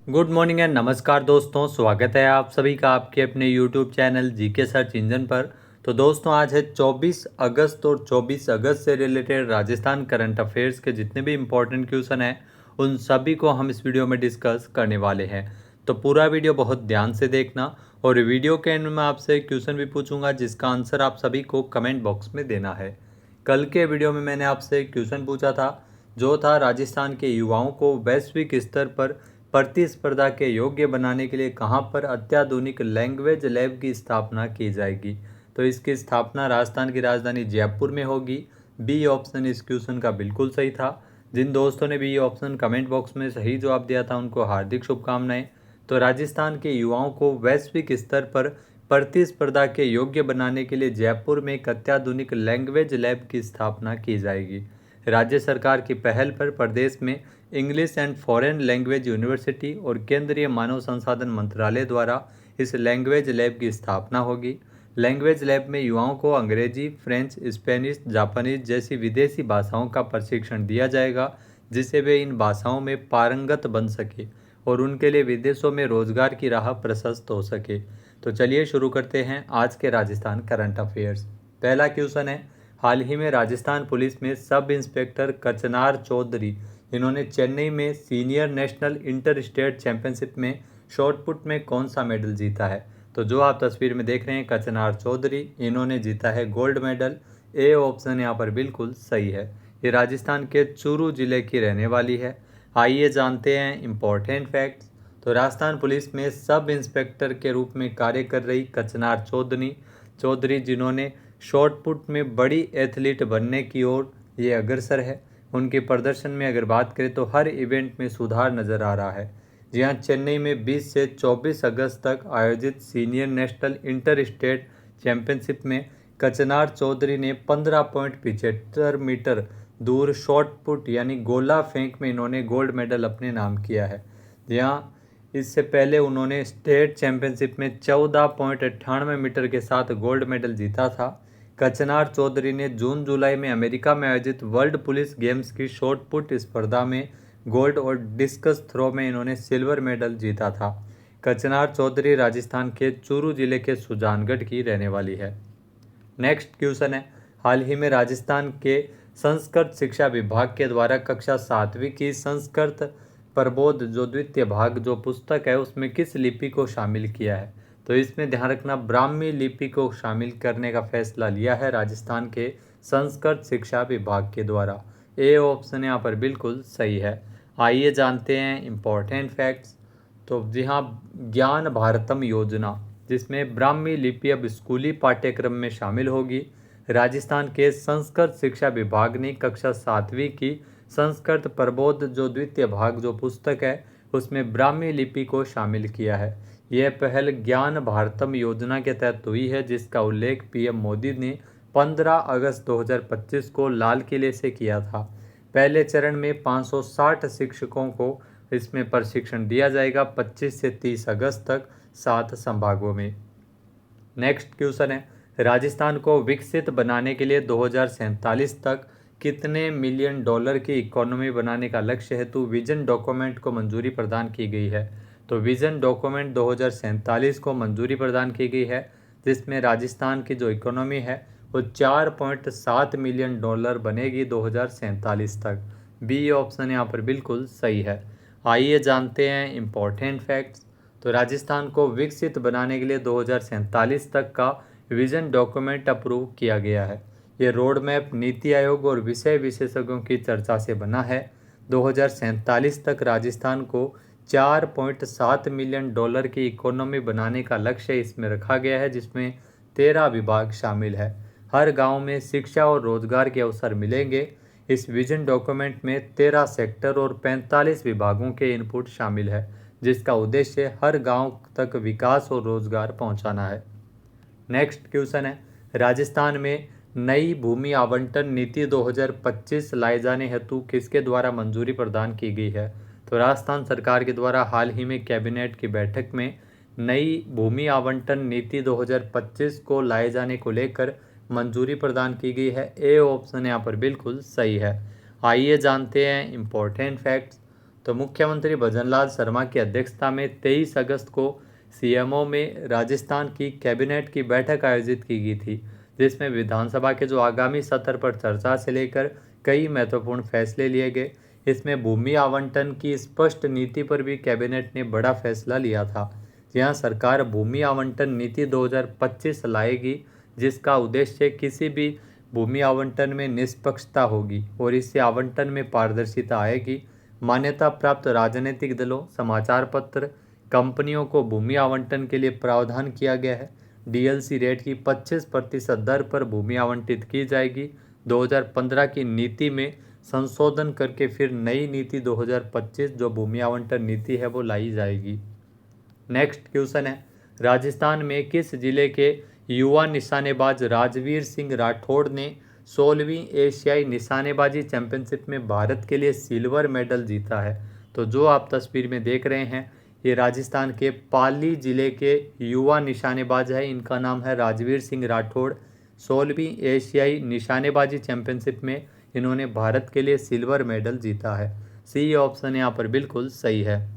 Good morning and नमस्कार दोस्तों, स्वागत है आप सभी का आपके अपने YouTube channel GK search engine पर। तो दोस्तों आज है 24 अगस्त और 24 अगस्त से रिलेटेड राजस्थान करंट अफेयर्स के जितने भी इम्पोर्टेंट क्वेश्चन हैं उन सभी को हम इस वीडियो में डिस्कस करने वाले हैं। तो पूरा वीडियो बहुत ध्यान से देखना और वीडियो के एंड में आपसे क्वेश्चन भी पूछूंगा जिसका आंसर आप सभी को कमेंट बॉक्स में देना है। कल के वीडियो में मैंने आपसे क्वेश्चन पूछा था जो था राजस्थान के युवाओं को वैश्विक स्तर पर प्रतिस्पर्धा के योग्य बनाने के लिए कहां पर अत्याधुनिक लैंग्वेज लैब की स्थापना की जाएगी। तो इसकी स्थापना राजस्थान की राजधानी जयपुर में होगी। बी ऑप्शन इस क्वेश्चन का बिल्कुल सही था। जिन दोस्तों ने बी ऑप्शन कमेंट बॉक्स में सही जवाब दिया था उनको हार्दिक शुभकामनाएं। तो राजस्थान के युवाओं को वैश्विक स्तर पर प्रतिस्पर्धा के योग्य बनाने के लिए जयपुर में एक अत्याधुनिक लैंग्वेज लैब की स्थापना की जाएगी। राज्य सरकार की पहल पर प्रदेश में English and foreign language university और केंद्रीय मानव संसाधन मंत्रालय द्वारा इस लैंग्वेज लैब की स्थापना होगी। लैंग्वेज लैब में युवाओं को अंग्रेजी, फ्रेंच, स्पेनिश, जापानीज जैसी विदेशी भाषाओं का प्रशिक्षण दिया जाएगा जिससे वे इन भाषाओं में पारंगत बन सके और उनके लिए विदेशों में रोजगार की राह प्रशस्त हो सके। तो चलिए शुरू करते हैं आज के राजस्थान करंट अफेयर्स। पहला क्वेश्चन है, हाल ही में राजस्थान पुलिस में सब इंस्पेक्टर कचनार चौधरी इन्होंने चेन्नई में senior national inter state championship में शॉटपुट में कौन सा मेडल जीता है। तो जो आप तस्वीर में देख रहे हैं कचनार चौधरी इन्होंने जीता है गोल्ड मेडल। ए ऑप्शन यहाँ पर बिल्कुल सही है। ये राजस्थान के चूरू जिले की रहने वाली है। आइए जानते हैं इम्पोर्टेंट फैक्ट्स। तो राजस्थान पुलिस में सब इंस्पेक्टर के रूप में कार्य कर रही कचनार चौधरी जिन्होंने शॉटपुट में बड़ी एथलीट बनने की ओर ये अग्रसर है। उनके प्रदर्शन में अगर बात करें तो हर इवेंट में सुधार नजर आ रहा है। जी हाँ, चेन्नई में 20 से 24 अगस्त तक आयोजित senior national inter state championship में कचनार चौधरी ने 15.75 मीटर दूर शॉट पुट यानी गोला फेंक में इन्होंने गोल्ड मेडल अपने नाम किया है। जी हाँ, इससे पहले उन्होंने स्टेट चैंपियनशिप में 14.98 मीटर के साथ गोल्ड मेडल जीता था। कचनार चौधरी ने जून जुलाई में अमेरिका में आयोजित वर्ल्ड पुलिस गेम्स की शॉट पुट स्पर्धा में गोल्ड और डिस्कस थ्रो में इन्होंने सिल्वर मेडल जीता था। कचनार चौधरी राजस्थान के चूरू जिले के सुजानगढ़ की रहने वाली है। नेक्स्ट क्वेश्चन है, हाल ही में राजस्थान के संस्कृत शिक्षा विभाग के द्वारा कक्षा 7वीं की संस्कृत प्रबोध जो द्वितीय भाग जो पुस्तक है उसमें किस लिपि को शामिल किया है। तो इसमें ध्यान रखना ब्राह्मी लिपि को शामिल करने का फैसला लिया है राजस्थान के संस्कृत शिक्षा विभाग के द्वारा। ए ऑप्शन यहाँ पर बिल्कुल सही है। आइए जानते हैं इम्पोर्टेंट फैक्ट्स। तो जी हाँ, ज्ञान भारतम योजना जिसमें ब्राह्मी लिपि अब स्कूली पाठ्यक्रम में शामिल होगी। राजस्थान के संस्कृत शिक्षा विभाग ने कक्षा 7वीं की संस्कृत प्रबोध जो द्वितीय भाग जो पुस्तक है उसमें ब्राह्मी लिपि को शामिल किया है। यह पहल ज्ञान भारतम योजना के तहत हुई है जिसका उल्लेख पीएम मोदी ने 15 अगस्त 2025 को लाल किले से किया था। पहले चरण में 560 शिक्षकों को इसमें प्रशिक्षण दिया जाएगा 25 से 30 अगस्त तक 7 संभागों में। नेक्स्ट क्वेश्चन है, राजस्थान को विकसित बनाने के लिए 2047 तक कितने मिलियन डॉलर की इकोनॉमी बनाने का लक्ष्य हेतु विजन डॉक्यूमेंट को मंजूरी प्रदान की गई है। तो विजन डॉक्यूमेंट 2047 को मंजूरी प्रदान की गई है जिसमें राजस्थान की जो इकोनॉमी है वो 4.7 मिलियन डॉलर बनेगी 2047 तक। बी ऑप्शन यहाँ पर बिल्कुल सही है। आइए जानते हैं इम्पोर्टेंट फैक्ट्स। तो राजस्थान को विकसित बनाने के लिए 2047 तक का विजन डॉक्यूमेंट अप्रूव किया गया है। ये रोड मैप नीति आयोग और विषय विशेषज्ञों की चर्चा से बना है। 2047 तक राजस्थान को 4.7 मिलियन डॉलर की इकोनॉमी बनाने का लक्ष्य इसमें रखा गया है जिसमें 13 विभाग शामिल है। हर गांव में शिक्षा और रोजगार के अवसर मिलेंगे। इस विजन डॉक्यूमेंट में 13 सेक्टर और 45 विभागों के इनपुट शामिल है जिसका उद्देश्य हर गांव तक विकास और रोजगार पहुंचाना है। नेक्स्ट क्वेश्चन है, राजस्थान में नई भूमि आवंटन नीति 2025 लाए जाने हेतु किसके द्वारा मंजूरी प्रदान की गई है। तो राजस्थान सरकार के द्वारा हाल ही में कैबिनेट की बैठक में नई भूमि आवंटन नीति 2025 को लाए जाने को लेकर मंजूरी प्रदान की गई है। ए ऑप्शन यहाँ पर बिल्कुल सही है। आइए जानते हैं इम्पोर्टेंट फैक्ट्स। तो मुख्यमंत्री भजनलाल शर्मा की अध्यक्षता में 23 अगस्त को सीएमओ में राजस्थान की कैबिनेट की बैठक आयोजित की गई थी, जिसमें विधानसभा के जो आगामी सत्र पर चर्चा से लेकर कई महत्वपूर्ण फैसले लिए गए। इसमें भूमि आवंटन की स्पष्ट नीति पर भी कैबिनेट ने बड़ा फैसला लिया था। जहां सरकार भूमि आवंटन नीति 2025 लाएगी, जिसका उद्देश्य किसी भी भूमि आवंटन में निष्पक्षता होगी और इससे आवंटन में पारदर्शिता आएगी। मान्यता प्राप्त राजनीतिक दलों, समाचार पत्र, कंपनियों को भूमि आवंटन के लिए प्रावधान किया गया है। डीएलसी रेट की 25% दर पर भूमि आवंटित की जाएगी। 2015 की नीति में संशोधन करके फिर नई नीति 2025 जो भूमि आवंटन नीति है वो लाई जाएगी। नेक्स्ट क्वेश्चन है, राजस्थान में किस जिले के युवा निशानेबाज राजवीर सिंह राठौड़ ने 16वीं एशियाई निशानेबाजी चैंपियनशिप में भारत के लिए सिल्वर मेडल जीता है? तो जो आप तस्वीर में देख रहे हैं ये राजस्थान के पाली जिले के युवा निशानेबाज है। इनका नाम है राजवीर सिंह राठौड़। 16वीं एशियाई निशानेबाजी चैंपियनशिप में इन्होंने भारत के लिए सिल्वर मेडल जीता है। सी ऑप्शन यहाँ पर बिल्कुल सही है।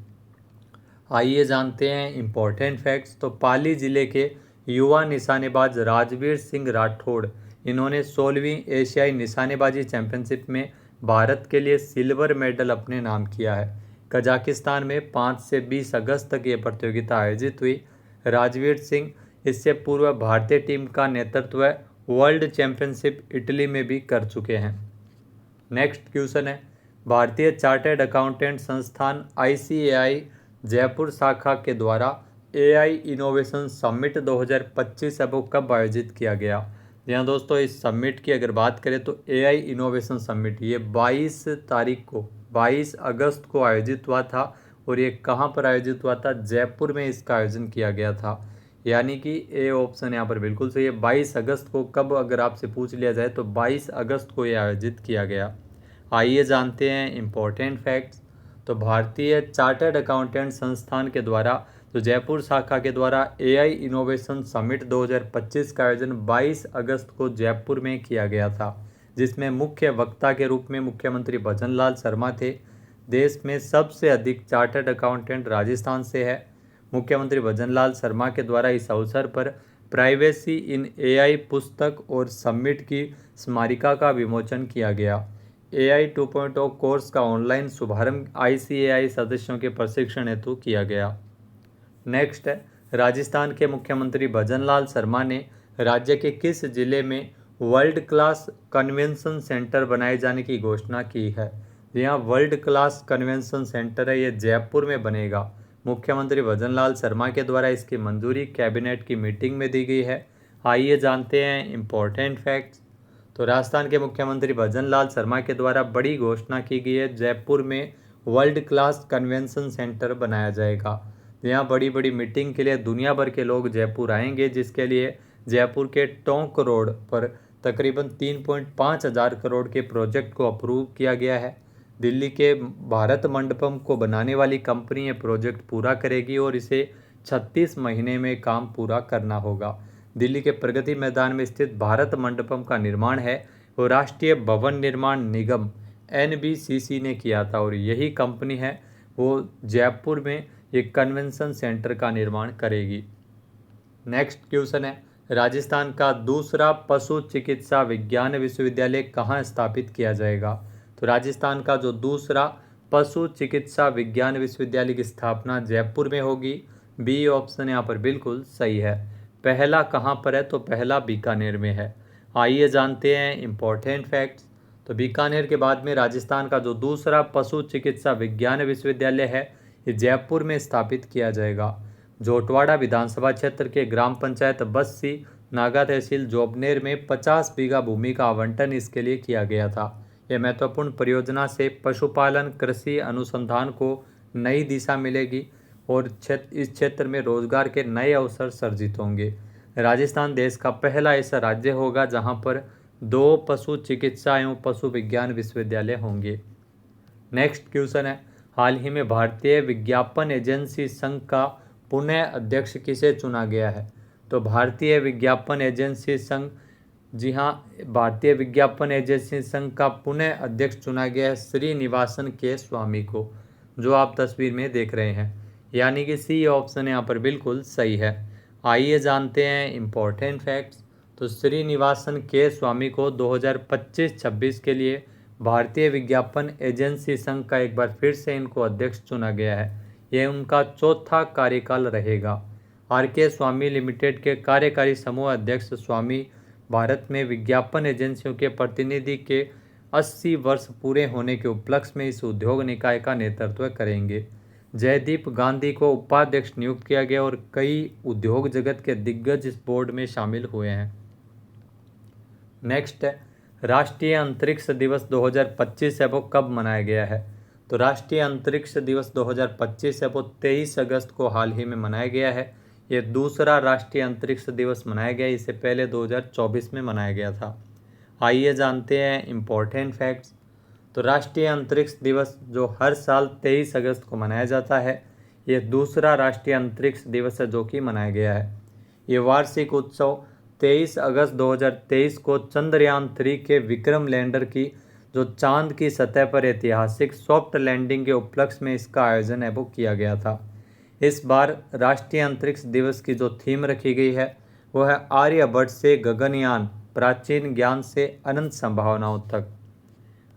आइए जानते हैं इम्पोर्टेंट फैक्ट्स। तो पाली जिले के युवा निशानेबाज राजवीर सिंह राठौड़ इन्होंने 16वीं एशियाई निशानेबाजी चैंपियनशिप में भारत के लिए सिल्वर मेडल अपने नाम किया है। कजाकिस्तान में 5 से 20 अगस्त तक ये प्रतियोगिता आयोजित हुई। राजवीर सिंह इससे पूर्व भारतीय टीम का नेतृत्व वर्ल्ड चैंपियनशिप इटली में भी कर चुके हैं। नेक्स्ट क्वेश्चन है, भारतीय चार्टर्ड अकाउंटेंट संस्थान ICAI जयपुर शाखा के द्वारा AI इनोवेशन समिट 2025 अब कब आयोजित किया गया? यहाँ दोस्तों इस समिट की अगर बात करें तो AI इनोवेशन समिट ये 22 अगस्त को आयोजित हुआ था। और ये कहाँ पर आयोजित हुआ था? जयपुर में इसका आयोजन किया गया था। यानी कि ए ऑप्शन यहाँ पर बिल्कुल सही है। 22 अगस्त को कब अगर आपसे पूछ लिया जाए तो 22 अगस्त को ये आयोजित किया गया। आइए जानते हैं इम्पोर्टेंट फैक्ट्स। तो भारतीय चार्टर्ड अकाउंटेंट संस्थान के द्वारा तो जयपुर शाखा के द्वारा AI इनोवेशन समिट 2025 का आयोजन 22 अगस्त को जयपुर में किया गया था, जिसमें मुख्य वक्ता के रूप में मुख्यमंत्री भजनलाल शर्मा थे। देश में सबसे अधिक चार्टर्ड अकाउंटेंट राजस्थान से है। मुख्यमंत्री भजनलाल शर्मा के द्वारा इस अवसर पर प्राइवेसी इन AI पुस्तक और समिट की स्मारिका का विमोचन किया गया। AI 2.0 कोर्स का ऑनलाइन शुभारंभ ICAI सदस्यों के प्रशिक्षण हेतु किया गया। नेक्स्ट है, राजस्थान के मुख्यमंत्री भजनलाल शर्मा ने राज्य के किस जिले में वर्ल्ड क्लास कन्वेंशन सेंटर बनाए जाने की घोषणा की है? यहाँ वर्ल्ड क्लास कन्वेंशन सेंटर है, ये जयपुर में बनेगा। मुख्यमंत्री भजनलाल शर्मा के द्वारा इसकी मंजूरी कैबिनेट की मीटिंग में दी गई है। आइए जानते हैं इम्पोर्टेंट फैक्ट्स। तो राजस्थान के मुख्यमंत्री भजनलाल शर्मा के द्वारा बड़ी घोषणा की गई है, जयपुर में वर्ल्ड क्लास कन्वेंशन सेंटर बनाया जाएगा। यहाँ बड़ी बड़ी मीटिंग के लिए दुनिया भर के लोग जयपुर आएंगे, जिसके लिए जयपुर के टोंक रोड पर तकरीबन 3.5 हज़ार करोड़ के प्रोजेक्ट को अप्रूव किया गया है। दिल्ली के भारत मंडपम को बनाने वाली कंपनी ये प्रोजेक्ट पूरा करेगी और इसे 36 महीने में काम पूरा करना होगा। दिल्ली के प्रगति मैदान में स्थित भारत मंडपम का निर्माण है वो राष्ट्रीय भवन निर्माण निगम NBCC ने किया था और यही कंपनी है वो जयपुर में एक कन्वेंशन सेंटर का निर्माण करेगी। नेक्स्ट क्वेश्चन है, राजस्थान का दूसरा पशु चिकित्सा विज्ञान विश्वविद्यालय कहाँ स्थापित किया जाएगा? तो राजस्थान का जो दूसरा पशु चिकित्सा विज्ञान विश्वविद्यालय की स्थापना जयपुर में होगी। बी ऑप्शन यहाँ पर बिल्कुल सही है। पहला कहाँ पर है? तो पहला बीकानेर में है। आइए जानते हैं इम्पोर्टेंट फैक्ट्स। तो बीकानेर के बाद में राजस्थान का जो दूसरा पशु चिकित्सा विज्ञान विश्वविद्यालय है ये जयपुर में स्थापित किया जाएगा। जोटवाड़ा विधानसभा क्षेत्र के ग्राम पंचायत बस्सी नागा तहसील जोबनेर में 50 बीघा भूमि का आवंटन इसके लिए किया गया था। यह महत्वपूर्ण परियोजना से पशुपालन कृषि अनुसंधान को नई दिशा मिलेगी और इस क्षेत्र में रोजगार के नए अवसर सर्जित होंगे। राजस्थान देश का पहला ऐसा राज्य होगा जहां पर 2 पशु चिकित्सा एवं पशु विज्ञान विश्वविद्यालय होंगे। नेक्स्ट क्वेश्चन है, हाल ही में भारतीय विज्ञापन एजेंसी संघ का पुनः अध्यक्ष किसे चुना गया है? तो भारतीय विज्ञापन एजेंसी संघ, जी हाँ, भारतीय विज्ञापन एजेंसी संघ का पुनः अध्यक्ष चुना गया है श्रीनिवासन के स्वामी को। जो आप तस्वीर में देख रहे हैं, यानी कि सी ऑप्शन यहाँ पर बिल्कुल सही है। आइए जानते हैं इम्पोर्टेंट फैक्ट्स। तो श्रीनिवासन के स्वामी को 2025-26 के लिए भारतीय विज्ञापन एजेंसी संघ का एक बार फिर से इनको अध्यक्ष चुना गया है। यह उनका चौथा कार्यकाल रहेगा। आर के स्वामी लिमिटेड के कार्यकारी समूह अध्यक्ष स्वामी भारत में विज्ञापन एजेंसियों के प्रतिनिधि के 80 वर्ष पूरे होने के उपलक्ष्य में इस उद्योग निकाय का नेतृत्व करेंगे। जयदीप गांधी को उपाध्यक्ष नियुक्त किया गया और कई उद्योग जगत के दिग्गज इस बोर्ड में शामिल हुए हैं। नेक्स्ट है, राष्ट्रीय अंतरिक्ष दिवस 2025 है वो कब मनाया गया है? तो राष्ट्रीय अंतरिक्ष दिवस 2025 है वो 23 अगस्त को हाल ही में मनाया गया है। ये दूसरा राष्ट्रीय अंतरिक्ष दिवस मनाया गया, इससे पहले 2024 में मनाया गया था। आइए जानते हैं इम्पोर्टेंट फैक्ट्स। तो राष्ट्रीय अंतरिक्ष दिवस जो हर साल 23 अगस्त को मनाया जाता है, ये दूसरा राष्ट्रीय अंतरिक्ष दिवस है जो कि मनाया गया है। ये वार्षिक उत्सव 23 अगस्त 2023 को चंद्रयान 3 के विक्रम लैंडर की जो चांद की सतह पर ऐतिहासिक सॉफ्ट लैंडिंग के उपलक्ष्य में इसका आयोजन है वो किया गया था। इस बार राष्ट्रीय अंतरिक्ष दिवस की जो थीम रखी गई है वो है आर्यभट्ट से गगनयान, प्राचीन ज्ञान से अनंत संभावनाओं तक।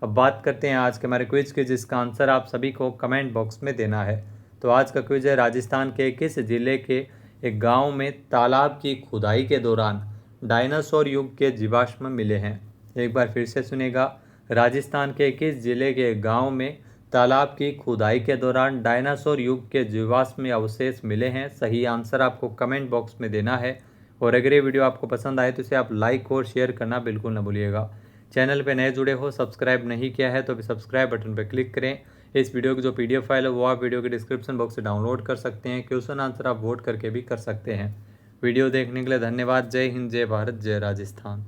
अब बात करते हैं आज के हमारे क्विज की, जिसका आंसर आप सभी को कमेंट बॉक्स में देना है। तो आज का क्विज है, राजस्थान के किस जिले के एक गांव में तालाब की खुदाई के दौरान डायनासोर युग के जीवाश्म मिले हैं? एक बार फिर से सुनेगा, राजस्थान के किस जिले के गांव में तालाब की खुदाई के दौरान डायनासोर युग के जीवाश्म अवशेष मिले हैं? सही आंसर आपको कमेंट बॉक्स में देना है। और अगर ये वीडियो आपको पसंद आए तो इसे आप लाइक और शेयर करना बिल्कुल न भूलिएगा। चैनल पे नए जुड़े हो, सब्सक्राइब नहीं किया है तो भी सब्सक्राइब बटन पर क्लिक करें। इस वीडियो की जो PDF फाइल है वो आप वीडियो के डिस्क्रिप्शन बॉक्स से डाउनलोड कर सकते हैं। क्वेश्चन आंसर आप वोट करके भी कर सकते हैं। वीडियो देखने के लिए धन्यवाद। जय हिंद, जय भारत, जय राजस्थान।